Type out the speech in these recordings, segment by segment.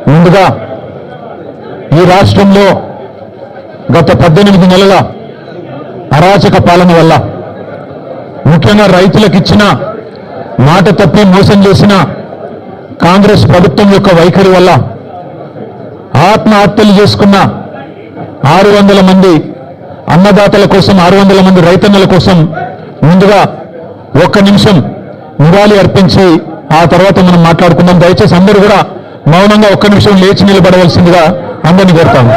ముందుగా ఈ రాష్ట్రంలో గత 18 నెలల అరాచక పాలన వల్ల ముఖ్యంగా రైతులకు ఇచ్చిన మాట తప్పి మోసం చేసిన కాంగ్రెస్ ప్రభుత్వం యొక్క వైఖరి వల్ల ఆత్మహత్యలు చేసుకున్న 600 మంది అన్నదాతల కోసం 600 మంది రైతన్నల కోసం ముందుగా 1 నిమిషం నివాళి అర్పించి ఆ తర్వాత మనం మాట్లాడుకుందాం. దయచేసి అందరూ కూడా మౌనంగా 1 నిమిషం లేచి నిలబడవలసిందిగా అందరినీ కోరుతాము.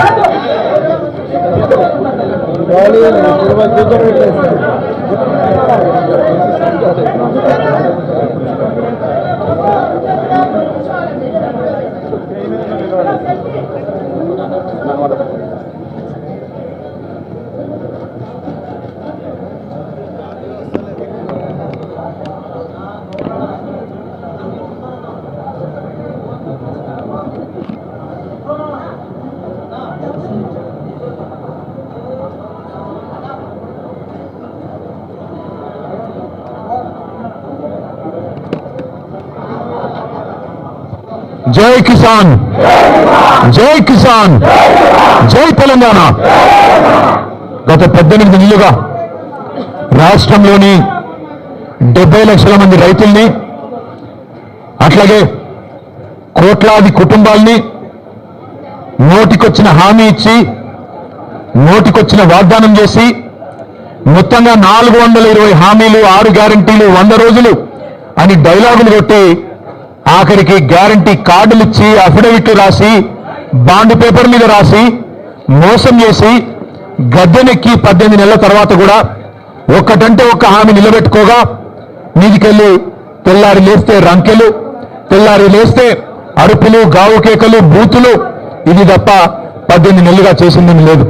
జై కిసాన్, జై కిసాన్, జై తెలంగాణ. గత 18 నెలలుగా రాష్ట్రంలోని 70 లక్షల మంది రైతుల్ని, అట్లాగే కోట్లాది కుటుంబాల్ని నోటికొచ్చిన హామీ ఇచ్చి నోటికొచ్చిన వాగ్దానం చేసి మొత్తంగా 420 హామీలు, 6 గ్యారంటీలు, 100 రోజులు అని డైలాగులు కొట్టి ఆఖరికి గ్యారంటీ కార్డులు ఇచ్చి అఫిడవిట్లు రాసి బాండ్ పేపర్ మీద రాసి మోసం చేసి గద్దెనెక్కి 18 నెలల తర్వాత కూడా ఒక్కటంటే ఒక్క హామీ నిలబెట్టుకోగా మీదికెళ్ళి తెల్లారి లేస్తే రంకెలు, తెల్లారి లేస్తే అరుపులు, గావు కేకలు, బూతులు, ఇది తప్ప 18 నెలలుగా చేసిందని లేదు.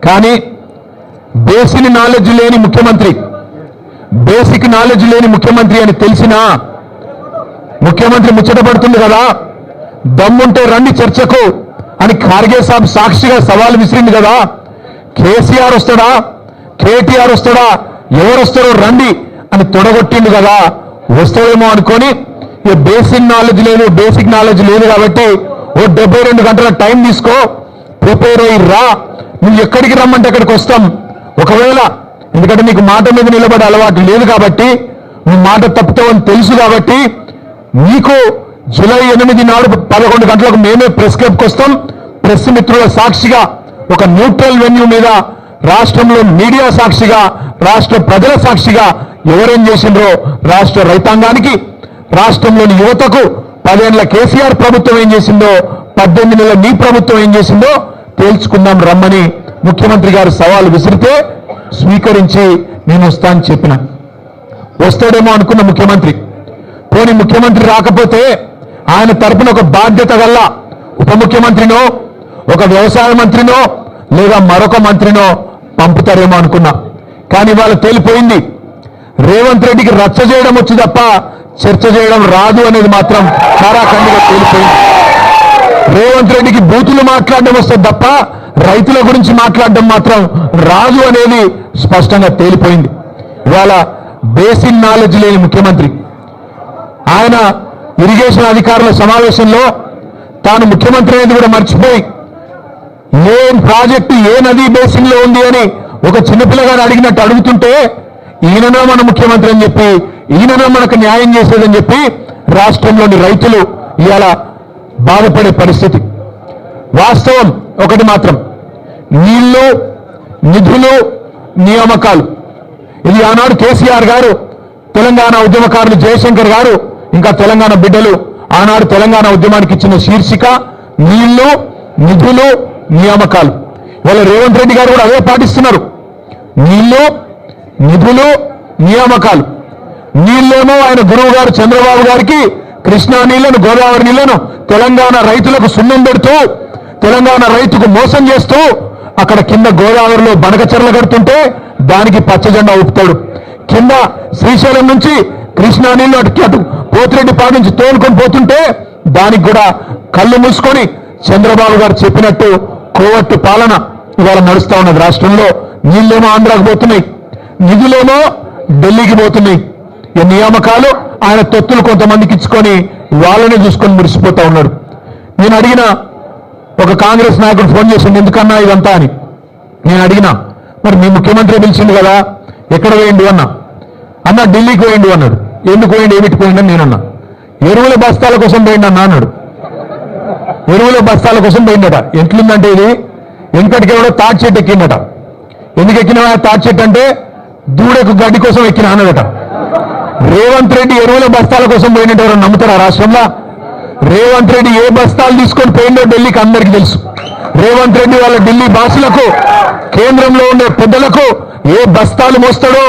కానీ బేసిక్ నాలెడ్జ్ లేని ముఖ్యమంత్రి, బేసిక్ నాలెడ్జ్ లేని ముఖ్యమంత్రి అని తెలిసినా ముఖ్యమంత్రి ముచ్చటపడుతుంది కదా, దమ్ముంటే రండి చర్చకు అని ఖార్గే సాబ్ సాక్షిగా సవాల్ విసిరింది కదా. కేసీఆర్ వస్తాడా, కేటీఆర్ వస్తాడా, ఎవరు వస్తారో రండి అని తొడగొట్టిండు కదా. వస్తాడేమో అనుకొని బేసిక్ నాలెడ్జ్ లేదు కాబట్టి ఓ 72 గంటల టైం తీసుకో, ప్రిపేర్ అయ్యి రా, నువ్వు ఎక్కడికి రమ్మంటే అక్కడికి వస్తాం. ఒకవేళ ఎందుకంటే నీకు మాట మీద నిలబడే అలవాటు లేదు కాబట్టి, నువ్వు మాట తప్పుతావని తెలుసు కాబట్టి నీకు జూలై 8 నాడు 11 గంటలకు మేమే ప్రెస్ క్లబ్కి వస్తాం. ప్రెస్ మిత్రుల సాక్షిగా ఒక న్యూట్రల్ వెన్యూ మీద రాష్ట్రంలో మీడియా సాక్షిగా, రాష్ట్ర ప్రజల సాక్షిగా ఎవరేం చేసిండ్రో రాష్ట్ర రైతాంగానికి, రాష్ట్రంలోని యువతకు 10 ఏళ్ల కేసీఆర్ ప్రభుత్వం ఏం చేసిందో, 18 నెలల నీ ప్రభుత్వం ఏం చేసిందో తేల్చుకుందాం రమ్మని ముఖ్యమంత్రి గారు సవాలు విసిరితే స్వీకరించి నేను వస్తానని చెప్పిన. వస్తాడేమో అనుకున్న ముఖ్యమంత్రి, పోనీ ముఖ్యమంత్రి రాకపోతే ఆయన తరపున ఒక బాధ్యత గల ఉప ముఖ్యమంత్రినో, ఒక వ్యవసాయ మంత్రినో, లేదా మరొక మంత్రినో పంపుతారేమో అనుకున్నా. కానీ వాళ్ళు తేలిపోయింది, రేవంత్ రెడ్డికి రచ్చ చేయడం వచ్చి తప్ప చర్చ చేయడం రాదు అనేది మాత్రం ఖరాఖండిగా తేలిపోయింది. రేవంత్ రెడ్డికి బూతులు మాట్లాడడం వస్తుంది తప్ప రైతుల గురించి మాట్లాడడం మాత్రం రాదు అనేది స్పష్టంగా తేలిపోయింది. ఇవాళ బేసిక్ నాలెడ్జ్ లేని ముఖ్యమంత్రి, ఆయన ఇరిగేషన్ అధికారుల సమావేశంలో తాను ముఖ్యమంత్రి అనేది కూడా మర్చిపోయి ఏం ప్రాజెక్టు ఏ నది బేసిన్ లో ఉంది అని ఒక చిన్నపిల్లగాని అడిగినట్టు అడుగుతుంటే ఈయననో మన ముఖ్యమంత్రి అని చెప్పి, ఈయననో మనకు న్యాయం చేసేదని చెప్పి రాష్ట్రంలోని రైతులు ఇవాళ బాధపడే పరిస్థితి. వాస్తవం ఒకటి మాత్రం, నీళ్లు, నిధులు, నియామకాలు, ఇది ఆనాడు కేసీఆర్ గారు, తెలంగాణ ఉద్యమకారులు జయశంకర్ గారు, ఇంకా తెలంగాణ బిడ్డలు ఆనాడు తెలంగాణ ఉద్యమానికి ఇచ్చిన శీర్షిక నీళ్లు, నిధులు, నియామకాలు. ఇవాళ రేవంత్ రెడ్డి గారు కూడా అదే పాటిస్తున్నారు. నీళ్లు, నిధులు, నియామకాలు. నీళ్ళేమో ఆయన గురువు గారు చంద్రబాబు గారికి కృష్ణా నీళ్లను, గోదావరి నీళ్లను తెలంగాణ రైతులకు సున్నం పెడుతూ, తెలంగాణ రైతుకు మోసం చేస్తూ అక్కడ కింద గోదావరిలో బనకచెర్ల కడుతుంటే దానికి పచ్చజెండా ఊపుతాడు. కింద శ్రీశైలం నుంచి కృష్ణా నీళ్లు అటు పోతిరెడ్డిపాడు నుంచి తోలుకొని పోతుంటే దానికి కూడా కళ్ళు మూసుకొని చంద్రబాబు గారు చెప్పినట్టు కోవట్టు పాలన ఇవాళ నడుస్తా ఉన్నది రాష్ట్రంలో. నీళ్ళేమో ఆంధ్రాకు పోతున్నాయి, నిధులేమో ఢిల్లీకి పోతున్నాయి. ఈ నియామకాలు ఆయన తొత్తులు కొంతమందికి ఇచ్చుకొని వాళ్ళనే చూసుకొని మురిసిపోతా ఉన్నాడు. నేను అడిగిన ఒక కాంగ్రెస్ నాయకుడు ఫోన్ చేసిండు, ఎందుకన్నా ఇదంతా అని. నేను అడిగినా, మరి మీ ముఖ్యమంత్రి పిలిచిండు కదా, ఎక్కడ పోయిండు అన్నా. అన్న ఢిల్లీకి పోయిండు అన్నాడు. ఎందుకు పోయిండు, ఏమిటి పోయిండు అని నేనన్నా. ఎరువుల బస్తాల కోసం పోయిండు అన్నా అన్నాడు. ఎరువుల బస్తాల కోసం పోయిందట. ఎట్లుందంటే ఇది వెంకటికి ఎవడో తాటి చెట్టు ఎక్కిందట. ఎందుకు ఎక్కినా తాటి చెట్టు అంటే దూడకు గడ్డి కోసం ఎక్కినా అన్నదట. రేవంత్ రెడ్డి ఎరువుల బస్తాల కోసం పోయినట్టు ఎవరు నమ్ముతారా రాష్ట్రంలో? రేవంత్ రెడ్డి ఏ బస్తాలు తీసుకొని పోయిందో ఢిల్లీకి అందరికీ తెలుసు. రేవంత్ రెడ్డి వాళ్ళ ఢిల్లీ బాసులకు, కేంద్రంలో ఉండే పెద్దలకు ఏ బస్తాలు మోస్తాడో,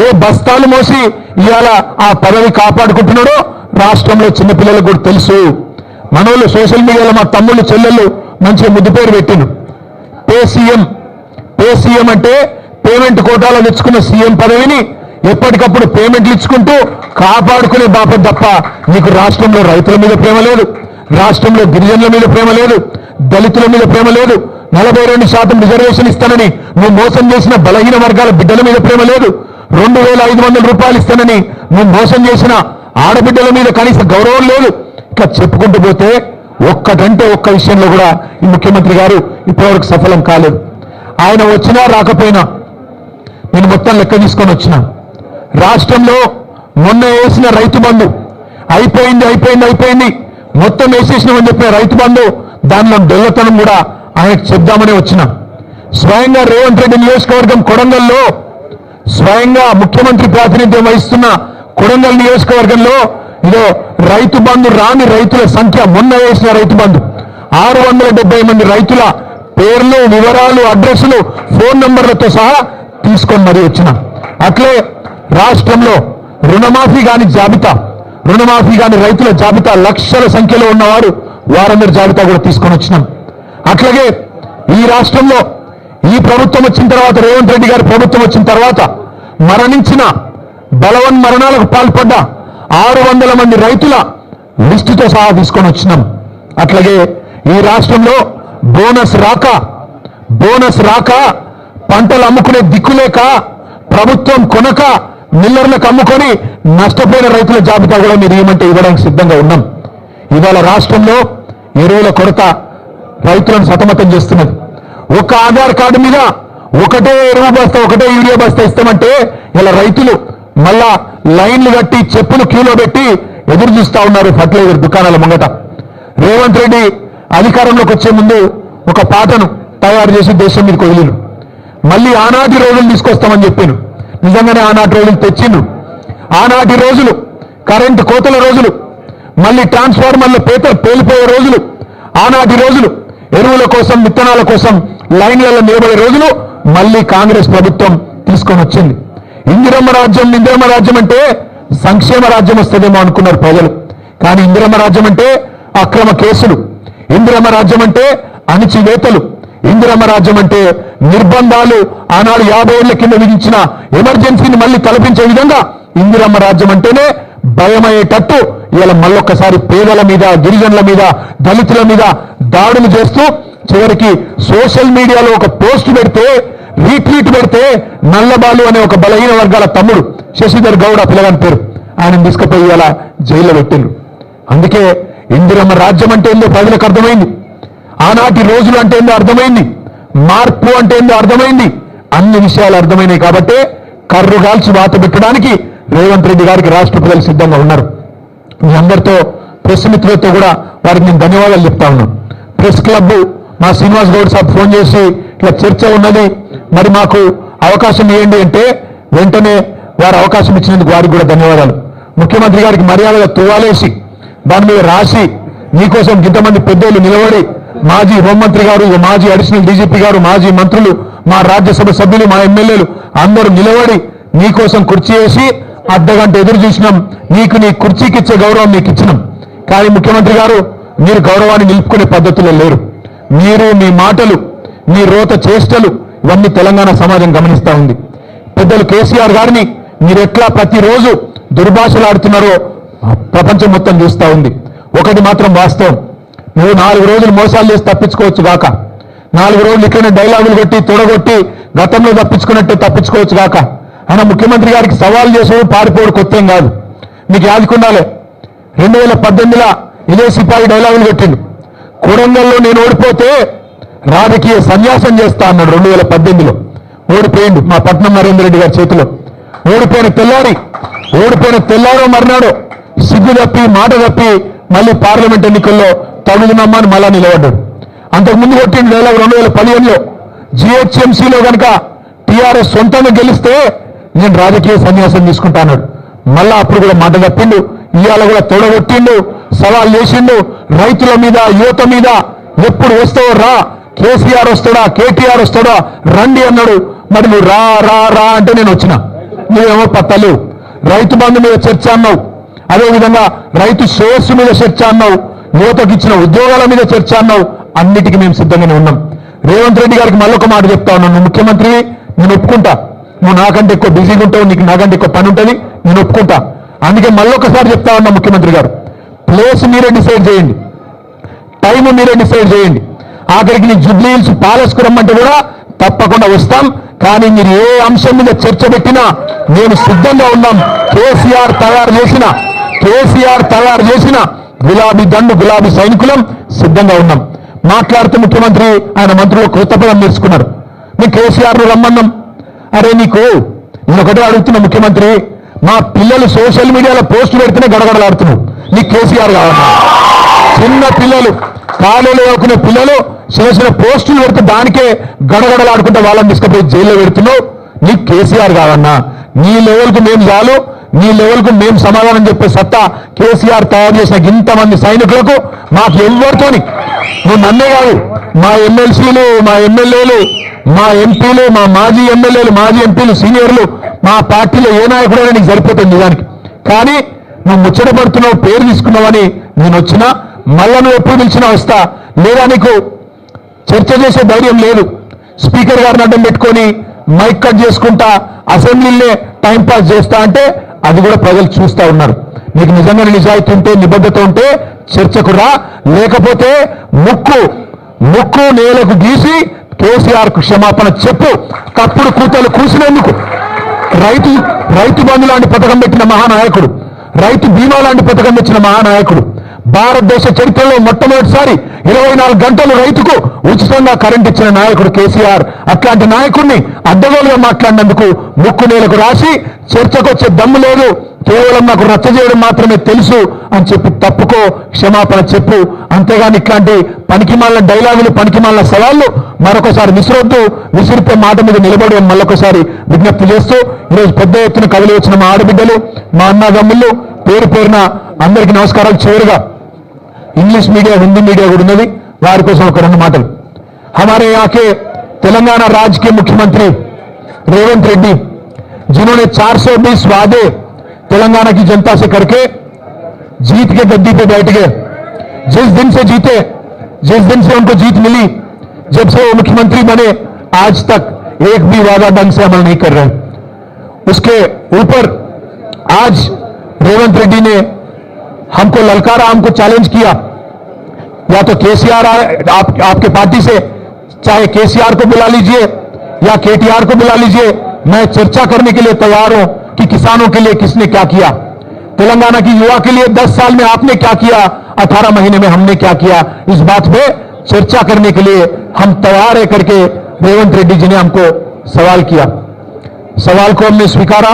ఏ బస్తాలు మోసి ఇవాళ ఆ పదవి కాపాడుకుంటున్నాడో రాష్ట్రంలో చిన్నపిల్లలకు కూడా తెలుసు. మనోళ్ళు సోషల్ మీడియాలో మా తమ్ముళ్ళు చెల్లెళ్ళు మంచిగా ముద్దు పేరు పెట్టిండు, పే సీఎం అంటే పేమెంట్ కోటాలో తెచ్చుకున్న సీఎం పదవిని ఎప్పటికప్పుడు పేమెంట్లు ఇచ్చుకుంటూ కాపాడుకునే బాపత తప్ప నీకు రాష్ట్రంలో రైతుల మీద ప్రేమ లేదు, రాష్ట్రంలో గిరిజనుల మీద ప్రేమ లేదు, దళితుల మీద ప్రేమ లేదు, 42% రిజర్వేషన్ ఇస్తానని నువ్వు మోసం చేసిన బలహీన వర్గాల బిడ్డల మీద ప్రేమ లేదు, 2500 రూపాయలు ఇస్తానని నువ్వు మోసం చేసిన ఆడబిడ్డల మీద కనీస గౌరవం లేదు. ఇట్లా చెప్పుకుంటూ పోతే ఒక్కటంటే ఒక్క విషయంలో కూడా ఈ ముఖ్యమంత్రి గారు ఇప్పటివరకు సఫలం కాలేదు. ఆయన వచ్చినా రాకపోయినా నేను మొత్తం లెక్క తీసుకొని వచ్చినా. రాష్ట్రంలో మొన్న వేసిన రైతు బంధు అయిపోయింది మొత్తం వేసేసినామని చెప్పిన రైతు బంధు దానిలో దొంగతనం కూడా ఆయనకు చెప్దామని వచ్చిన. స్వయంగా రేవంత్ రెడ్డి నియోజకవర్గం కొడంగల్లో, స్వయంగా ముఖ్యమంత్రి ప్రాతినిధ్యం వహిస్తున్న కొడంగల్ నియోజకవర్గంలో ఇదో రైతు బంధు రాని రైతుల సంఖ్య, మొన్న వేసిన రైతు బంధు 670 మంది రైతుల పేర్లు, వివరాలు, అడ్రస్లు, ఫోన్ నంబర్లతో సహా తీసుకొని మరీ వచ్చిన. అట్లే రాష్ట్రంలో రుణమాఫీ కాని రైతుల జాబితా లక్షల సంఖ్యలో ఉన్నవారు వారందరి జాబితా కూడా తీసుకొని వచ్చినాం. అట్లాగే ఈ రాష్ట్రంలో ఈ ప్రభుత్వం వచ్చిన తర్వాత, రేవంత్ రెడ్డి గారి ప్రభుత్వం వచ్చిన తర్వాత మరణించిన, బలవన్ మరణాలకు పాల్పడ్డ 600 మంది రైతుల లిస్టుతో సహా తీసుకొని వచ్చినాం. అట్లాగే ఈ రాష్ట్రంలో బోనస్ రాక పంటలు అమ్ముకునే దిక్కులేక ప్రభుత్వం కొనక మిల్లర్లకు అమ్ముకొని నష్టపోయిన రైతుల జాబితా కూడా మీరు ఏమంటే ఇవ్వడానికి సిద్ధంగా ఉన్నాం. ఇవాళ రాష్ట్రంలో ఎరువుల కొరత రైతులను సతమతం చేస్తున్నది. ఒక ఆధార్ కార్డు మీద ఒకటే ఎరువు బస్తా, ఒకటే యూరియా బస్తా ఇస్తామంటే ఇలా రైతులు మళ్ళా లైన్లు కట్టి చెప్పులు క్యూలో పెట్టి ఎదురు చూస్తా ఉన్నారు ఫర్టిలైజర్ దుకాణాల ముంగట. రేవంత్ రెడ్డి అధికారంలోకి వచ్చే ముందు ఒక పాటను తయారు చేసి దేశం మీదకి వదిలిను. మళ్ళీ ఆనాటి రోజులు తీసుకొస్తామని చెప్పాను. నిజంగానే ఆనాటి రోజులు తెచ్చిండు. ఆనాటి రోజులు కరెంటు కోతల రోజులు, మళ్ళీ ట్రాన్స్ఫార్మర్ల పేలిపోయే రోజులు, ఆనాటి రోజులు ఎరువుల కోసం, విత్తనాల కోసం లైన్లలో నిలబడే రోజులు మళ్ళీ కాంగ్రెస్ ప్రభుత్వం తీసుకొని వచ్చింది. ఇందిరమ్మ రాజ్యం అంటే సంక్షేమ రాజ్యం వస్తుందేమో అనుకున్నారు ప్రజలు. కానీ ఇందిరమ్మ రాజ్యం అంటే అక్రమ కేసులు, ఇందిరమ్మ రాజ్యం అంటే అణిచివేతలు, ఇందిరమ్మ రాజ్యం అంటే నిర్బంధాలు, ఆనాడు 50 ఏళ్ల కింద విధించిన ఎమర్జెన్సీని మళ్ళీ కల్పించే విధంగా ఇందిరమ్మ రాజ్యం అంటేనే భయమయ్యేటట్టు ఇలా మళ్ళొక్కసారి పేదల మీద, గిరిజనుల మీద, దళితుల మీద దాడులు చేస్తూ చివరికి సోషల్ మీడియాలో ఒక పోస్ట్ పెడితే, రీట్వీట్ పెడితే నల్లబాలు అనే ఒక బలహీన వర్గాల తమ్ముడు శశిధర్ గౌడ పిల్లగాని పేరు, ఆయన తీసుకుపోయి ఇలా జైల్లో పెట్టిండ్రు. అందుకే ఇందిరమ్మ రాజ్యం అంటే ఏందో ప్రజలకు అర్థమైంది, ఆనాటి రోజులు అంటే ఏందో అర్థమైంది, మార్పు అంటే ఏందో అర్థమైంది, అన్ని విషయాలు అర్థమైనాయి. కాబట్టి కర్రుగాల్చి వాత పెట్టడానికి రేవంత్ రెడ్డి గారికి రాష్ట్ర ప్రజలు సిద్ధంగా ఉన్నారు. మీ అందరితో ప్రెస్ మిత్రులతో కూడా వారికి నేను ధన్యవాదాలు చెప్తా ఉన్నాను. ప్రెస్ క్లబ్ మా శ్రీనివాస్ గౌడ్ సాబ్ ఫోన్ చేసి ఇట్లా చర్చ ఉన్నది, మరి మాకు అవకాశం ఇవ్వండి అంటే వెంటనే వారు అవకాశం ఇచ్చినందుకు వారికి కూడా ధన్యవాదాలు. ముఖ్యమంత్రి గారికి మర్యాదగా తువాలేసి దాని మీద రాసి మీకోసం ఇంతమంది పెద్దోళ్ళు నిలబడి, మాజీ హోంమంత్రి గారు, మాజీ అడిషనల్ డీజీపీ గారు, మాజీ మంత్రులు, మా రాజ్యసభ సభ్యులు, మా ఎమ్మెల్యేలు అందరూ నిలబడి మీకోసం కుర్చీ వేసి అర్ధగంట ఎదురు చూసినాం. నీకు నీ కుర్చీకి ఇచ్చే గౌరవం మీకు ఇచ్చినాం. కానీ ముఖ్యమంత్రి గారు మీరు గౌరవాన్ని నిలుపుకునే పద్ధతిలో లేరు. మీరు, మీ మాటలు, మీ రోత చేష్టలు ఇవన్నీ తెలంగాణ సమాజం గమనిస్తూ ఉంది. పెద్దలు కేసీఆర్ గారిని మీరు ఎట్లా ప్రతిరోజు దుర్భాషలాడుతున్నారో ప్రపంచం మొత్తం చూస్తూ ఉంది. ఒకటి మాత్రం వాస్తవం, నువ్వు 4 రోజులు మోసాలు చేసి తప్పించుకోవచ్చు గాక, 4 రోజులు ఇక్కడనే డైలాగులు కొట్టి తొడగొట్టి గతంలో తప్పించుకున్నట్టే తప్పించుకోవచ్చు గాక. ఆయన ముఖ్యమంత్రి గారికి సవాల్ చేసేది పారిపోవడం కొత్త ఏం కాదు. మీకు యాదుకుండాలి, 2018లో ఇదే సిపాయి డైలాగులు కొట్టిండు. కొడంగల్లో నేను ఓడిపోతే రాజకీయ సన్యాసం చేస్తా అన్నాడు 2018లో. ఓడిపోయిండు మా పట్నం నరేంద్ర రెడ్డి గారి చేతిలో. ఓడిపోయిన తెల్లారో మర్నాడు సిగ్గు తప్పి మాట తప్పి మళ్ళీ పార్లమెంట్ ఎన్నికల్లో తగులునమ్మని మళ్ళా నిలబడ్డాడు. అంతకుముందు కొట్టిన 2015లో జిహెచ్ఎంసీలో కనుక టీఆర్ఎస్ సొంతంగా గెలిస్తే నేను రాజకీయ సన్యాసం తీసుకుంటా అన్నాడు. మళ్ళా అప్పుడు కూడా మాట తప్పిండు. ఇవాళ కూడా తొడగొట్టిండు, సవాల్ చేసిండు రైతుల మీద, యువత మీద. ఎప్పుడు వస్తావో రా, కేసీఆర్ వస్తాడా, కేటీఆర్ వస్తాడా, రండి అన్నాడు. మరి నువ్వు రా రా రా అంటే నేను వచ్చిన. నువ్వేమో పత్తలు రైతు బంధు మీద చర్చ అన్నావు, అదేవిధంగా రైతు శ్రేయస్సు మీద చర్చ అన్నావు, యువతకు ఇచ్చిన ఉద్యోగాల మీద చర్చ అన్నావు. అన్నిటికీ మేము సిద్ధంగానే ఉన్నాం. రేవంత్ రెడ్డి గారికి మళ్ళొక మాట చెప్తా ఉన్నాను, నువ్వు ముఖ్యమంత్రి, నేను ఒప్పుకుంటా. నువ్వు నాకంటే ఎక్కువ బిజీగా ఉంటావు, నీకు నాకంటే ఎక్కువ పని ఉంటుంది, నేను ఒప్పుకుంటా. అందుకే మళ్ళొకసారి చెప్తా ఉన్నా ముఖ్యమంత్రి గారు, ప్లేస్ మీరే డిసైడ్ చేయండి, టైం మీరే డిసైడ్ చేయండి. ఆఖరికి నీ జూబ్లీ హిల్స్ ప్యాలెస్కు రమ్మంటే కూడా తప్పకుండా వస్తాం. కానీ మీరు ఏ అంశం మీద చర్చ పెట్టినా నేను సిద్ధంగా ఉన్నాం. కేసీఆర్ తయారు చేసిన గులాబీ దండు, గులాబీ సైనికులం సిద్ధంగా ఉన్నాం. మాట్లాడుతూ ముఖ్యమంత్రి ఆయన మంత్రులు కొత్త పదం నేర్చుకున్నారు. మేము కేసీఆర్ను రమ్మన్నాం. అరే నేను ఒకటే అడుగుతున్నా ముఖ్యమంత్రి, మా పిల్లలు సోషల్ మీడియాలో పోస్టులు పెడితేనే గడగడలాడుతున్నావు, నీకు కేసీఆర్ కావాలన్నా? చిన్న పిల్లలు, కాలేజీలో చదువుకునే పిల్లలు చేసిన పోస్టులు పెడితే దానికే గడగడలాడుకుంటే వాళ్ళని తీసుకుపోయి జైల్లో పెడుతున్నావు, నీకు కేసీఆర్ కావన్నా? నీ లెవెల్కు మేము చాలు, నీ లెవెల్కు మేము సమాధానం చెప్పే సత్తా కేసీఆర్ తయారు చేసిన ఇంతమంది సైనికులకు మాకు ఎవరితోని, నువ్వు నన్నే కాదు, మా ఎమ్మెల్సీలు, మా ఎమ్మెల్యేలు, మా ఎంపీలు, మా మాజీ ఎమ్మెల్యేలు, మాజీ ఎంపీలు, సీనియర్లు, మా పార్టీలో ఏ నాయకుడైనా నీకు సరిపోతుంది నిజానికి. కానీ నువ్వు ముచ్చట పడుతున్నావు, పేరు తీసుకున్నావని నేను వచ్చినా, మళ్ళా నువ్వు ఎప్పుడు పిలిచినా వస్తా. లేదా నీకు చర్చ చేసే ధైర్యం లేదు, స్పీకర్ గారిని అడ్డం పెట్టుకొని మైక్ కట్ చేసుకుంటా అసెంబ్లీలే టైంపాస్ చేస్తా అంటే అది కూడా ప్రజలు చూస్తా ఉన్నారు. నీకు నిజంగా నిజాయితీ ఉంటే, నిబద్ధత ఉంటే చర్చకు రా, లేకపోతే ముక్కు నేలకు గీసి కేసీఆర్కు క్షమాపణ చెప్పు. తప్పుడు కూతలు కూసినందుకు రైతు బంధు లాంటి పథకం పెట్టిన మహానాయకుడు, రైతు బీమా లాంటి పథకం తెచ్చిన మహానాయకుడు, భారతదేశ చరిత్రలో మొట్టమొదటిసారి 24 గంటలు రైతుకు ఉచితంగా కరెంట్ ఇచ్చిన నాయకుడు కేసీఆర్. అట్లాంటి నాయకుడిని అడ్డగోలుగా మాట్లాడినందుకు ముక్కు నేలకు రాసి చర్చకు వచ్చే దమ్ము లేదు, కేవలం నాకు రచ్చ చేయడం మాత్రమే తెలుసు అని చెప్పి తప్పుకో, క్షమాపణ చెప్పు. అంతేగాని ఇట్లాంటి పనికిమాలిన డైలాగులు, పనికిమాలిన సవాళ్లు మరొకసారి విసిరొద్దు. విసిరితే మాట మీద నిలబడి మళ్ళొకసారి విజ్ఞప్తి చేస్తూ, ఈరోజు పెద్ద ఎత్తున కదిలి వచ్చిన మా ఆడబిడ్డలు, మా అన్నదమ్ముళ్ళు పేరు పేరున అందరికీ నమస్కారాలు. చివరిగా इंग्लिश मीडिया, हिंदी मीडिया కూడా ఉన్నది, వారి కోసం ఒక రెండు మాటలు. हमारे यहाँ के तेलंगाना राज्य के मुख्यमंत्री रेवंत रेड्डी, जिन्होंने 420 वादे तेलंगाना की जनता से करके जीत के गद्दी पे बैठ गए, जिस दिन से जीते, जिस दिन से उनको जीत मिली, जब से वो मुख्यमंत्री बने आज तक एक भी वादा ढंग से अमल नहीं कर रहे. उसके ऊपर आज रेवंत रेड्डी ने हमको ललकारा, हमको चैलेंज किया, या तो केसीआर आपके पार्टी से, चाहे केसीआर को बुला लीजिए या केटीआर को बुला लीजिए, मैं चर्चा करने के लिए तैयार हूं कि किसानों के लिए किसने क्या किया, तेलंगाना की युवा के लिए 10 साल में आपने क्या किया, 18 महीने में हमने क्या किया, इस बात पे चर्चा करने के लिए हम तैयार है करके रेवंत रेड्डी जी ने हमको सवाल किया. सवाल को हमने स्वीकारा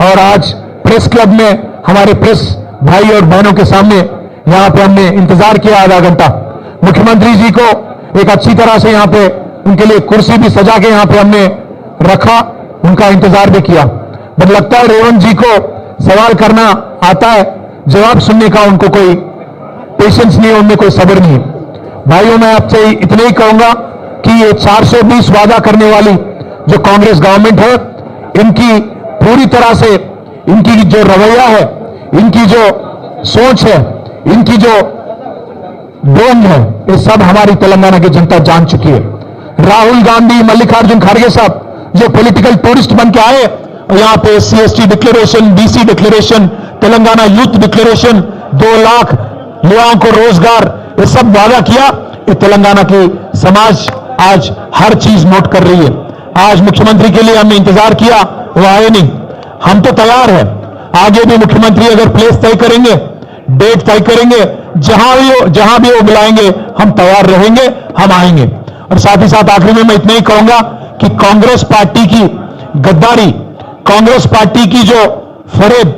और आज प्रेस क्लब में हमारे प्रेस भाई और बहनों के सामने यहां पे हमने इंतजार किया आधा घंटा. मुख्यमंत्री जी को एक अच्छी तरह से यहां पे उनके लिए कुर्सी भी सजा के यहां पे हमने रखा, उनका इंतजार भी किया. बट लगता है रेवंत जी को सवाल करना आता है, जवाब सुनने का उनको कोई पेशेंस नहीं है, उनमें कोई सब्र नहीं है. भाइयों, मैं आपसे इतना ही कहूंगा कि ये 420 वादा करने वाली जो कांग्रेस गवर्नमेंट है, इनकी पूरी तरह से इनकी जो रवैया है, इनकी जो सोच है, इनकी जो ढोंग है, ये सब हमारी तेलंगाना की जनता जान चुकी है. राहुल गांधी, मल्लिकार्जुन खड़गे साहब जो पॉलिटिकल टूरिस्ट बन के आए, यहां पे SC/ST declaration, BC declaration, Telangana youth declaration, 2 lakh युवाओं को रोजगार, ये सब वादा किया. ये तेलंगाना की समाज आज हर चीज नोट कर रही है. आज मुख्यमंत्री के लिए हमने इंतजार किया, वो आए नहीं. हम तो तैयार है, आगे भी मुख्यमंत्री अगर प्लेस तय करेंगे, डेट तय करेंगे, जहां भी वो बुलाएंगे हम तैयार रहेंगे, हम आएंगे। और साथ ही साथ आखिरी में मैं इतना ही कहूंगा कि कांग्रेस पार्टी की गद्दारी, कांग्रेस पार्टी की जो फरेब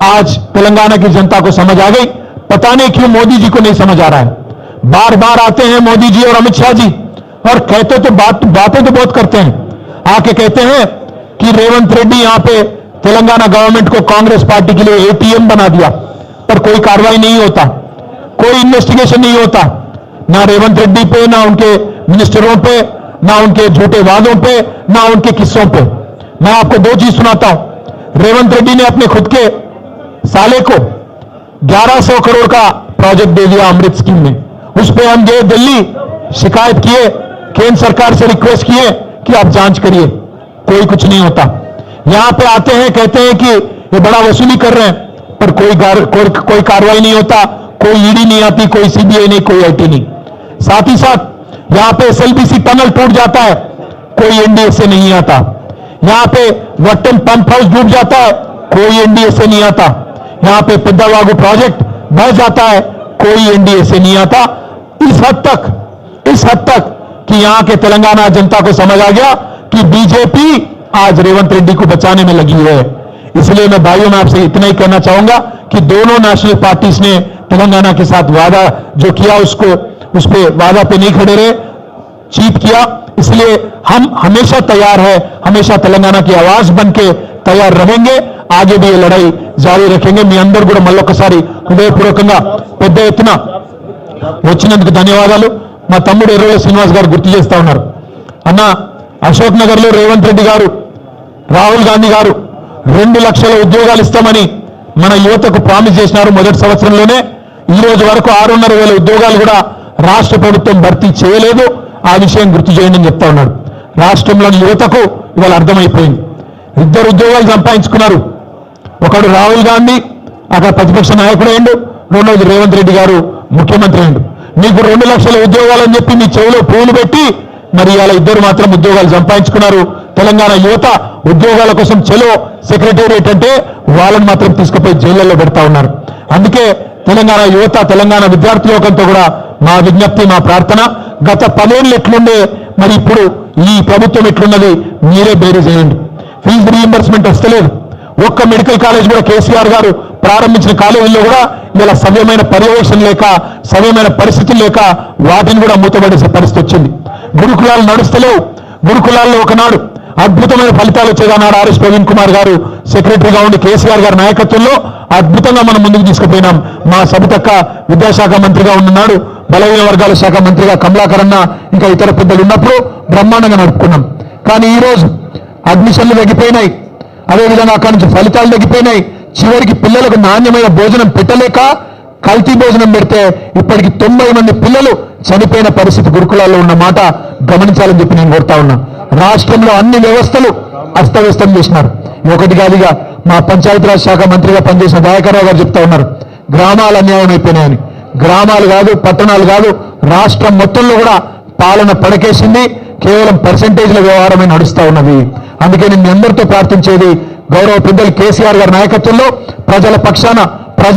आज तेलंगाना की जनता को समझ आ गई। पता नहीं क्यों मोदी जी को नहीं समझ आ रहा है। बार बार आते हैं मोदी जी और अमित शाह जी और कहते तो बातें तो बहुत करते हैं, आके कहते हैं कि रेवंत रेड्डी यहां पे तेलंगाना गवर्नमेंट को कांग्रेस पार्टी के लिए एटीएम बना दिया, पर कोई कार्रवाई नहीं होता, कोई इन्वेस्टिगेशन नहीं होता, ना रेवंत रेड्डी पे, ना उनके मिनिस्टरों पे, ना उनके झूठे वादों पे, ना उनके किस्सों पे। मैं आपको दो चीज सुनाता हूं। रेवंत रेड्डी ने अपने खुद के साले को 1100 करोड़ का प्रोजेक्ट दे दिया अमृत स्कीम में। उस पर हम गए दिल्ली, शिकायत किए, केंद्र सरकार से रिक्वेस्ट किए कि आप जांच करिए, कोई कुछ नहीं होता। यहां पे आते हैं, कहते हैं कि ये बड़ा वसूली कर रहे हैं, पर कोई कार्रवाई नहीं होता, कोई ईडी नहीं आती, कोई सीबीआई नहीं, कोई आईटी नहीं। साथ ही साथ यहां पे एसएलबीसी टनल टूट जाता है, कोई एनडीए से नहीं आता। यहां पे वट्टन पंप हाउस डूब जाता है, कोई एनडीए से नहीं आता। यहां पे पिद्दावागु प्रोजेक्ट बह जाता है, कोई एनडीए से नहीं आता। इस हद तक कि यहां के तेलंगाना जनता को समझ आ गया कि बीजेपी आज रेवंत रेड्डी को बचाने में लगी है। इसलिए मैं भाइयों में आपसे इतना ही कहना चाहूंगा कि दोनों नेशनल पार्टीज ने तेलंगाना के साथ वादा जो किया उस पे वादा पे नहीं खड़े रहे, चीट किया। इसलिए हम हमेशा तैयार है, हमेशा तेलंगाना की आवाज बन के तैयार रहेंगे, आगे भी ये लड़ाई जारी रखेंगे। మీ అందరూ కూడా మళ్ళొకసారి హృదయపూర్వకంగా పెద్ద ఎత్తున వచ్చినందుకు ధన్యవాదాలు. మా తమ్ముడు ఎర్రల శ్రీనివాస్ గారు గుర్తు చేస్తా ఉన్నారు. అన్న, అశోక్ నగర్ లో రేవంత్ రెడ్డి గారు, రాహుల్ గాంధీ గారు 2 లక్షల ఉద్యోగాలు ఇస్తామని మన యువతకు ప్రామిస్ చేసినారు మొదటి సంవత్సరంలోనే. ఈ రోజు వరకు 6,500 ఉద్యోగాలు కూడా రాష్ట్ర ప్రభుత్వం భర్తీ చేయలేదు. ఆ విషయం గుర్తు చేయండి అని చెప్తా ఉన్నాడు. రాష్ట్రంలోని యువతకు ఇవాళ అర్థమైపోయింది. 2 ఉద్యోగాలు సంపాదించుకున్నారు. ఒకడు రాహుల్ గాంధీ అక్కడ ప్రతిపక్ష నాయకుడు అయిండు, రెండోది రేవంత్ రెడ్డి గారు ముఖ్యమంత్రి అయిండు. మీకు 2 లక్షల ఉద్యోగాలు అని చెప్పి మీ చెవిలో పూలు పెట్టి మరి ఇవాళ ఇద్దరు మాత్రం ఉద్యోగాలు సంపాదించుకున్నారు. తెలంగాణ యువత ఉద్యోగాల కోసం చెలో సెక్రటేరియట్ అంటే వాళ్ళని మాత్రం తీసుకుపోయి జైళ్లలో పెడతా ఉన్నారు. అందుకే తెలంగాణ యువత, తెలంగాణ విద్యార్థి లోకంతో కూడా మా విజ్ఞప్తి, మా ప్రార్థన, గత 10 ఏళ్ళు ఎట్లుండే మరి ఇప్పుడు ఈ ప్రభుత్వం ఎట్లున్నది మీరే బేరీ చేయండి. ఫీజు రీయింబర్స్మెంట్ వస్తలేదు. ఒక్క మెడికల్ కాలేజ్ కూడా కేసీఆర్ గారు ప్రారంభించిన కాలేజీల్లో కూడా ఇలా సవ్యమైన పర్యవేక్షణ లేక, సవ్యమైన పరిస్థితులు లేక వాటిని కూడా మూతపడేసే పరిస్థితి వచ్చింది. గురుకులాలు నడుస్తలేవు. గురుకులాల్లో ఒకనాడు అద్భుతమైన ఫలితాలు వచ్చేది. ఆనాడు ఆర్ఎస్ ప్రవీణ్ కుమార్ గారు సెక్రటరీగా ఉండి కేసీఆర్ గారి నాయకత్వంలో అద్భుతంగా మనం ముందుకు తీసుకుపోయినాం. మా సబితక్క విద్యాశాఖ మంత్రిగా ఉన్ననాడు, బలహీన వర్గాల శాఖ మంత్రిగా కమలాకర్ అన్న ఇంకా ఇతర పెద్దలు ఉన్నప్పుడు బ్రహ్మాండంగా నడుపుకున్నాం. కానీ ఈ రోజు అడ్మిషన్లు తగ్గిపోయినాయి, అదేవిధంగా అక్కడి నుంచి ఫలితాలు తగ్గిపోయినాయి. చివరికి పిల్లలకు నాణ్యమైన భోజనం పెట్టలేక కల్తీ భోజనం పెడితే ఇప్పటికి 90 మంది పిల్లలు చనిపోయిన పరిస్థితి గురుకులాల్లో ఉన్న మాట గమనించాలని చెప్పి నేను కోరుతా ఉన్నా. రాష్ట్రంలో అన్ని వ్యవస్థలు అస్తవ్యస్తం చేసినారు. ఒకటి కాదుగా మా పంచాయతీరాజ్ శాఖ మంత్రిగా పనిచేసిన దయాకర్రావు గారు చెప్తా ఉన్నారు, గ్రామాలు అన్యాయం అయిపోయినాయని. గ్రామాలు కాదు, పట్టణాలు కాదు, రాష్ట్రం మొత్తంలో కూడా పాలన పడకేసింది. కేవలం పర్సెంటేజ్ల వ్యవహారమే నడుస్తా ఉన్నది. అందుకే నేను మీ అందరితో ప్రార్థించేది, గౌరవ పెద్దలు కేసీఆర్ గారి నాయకత్వంలో ప్రజల పక్షాన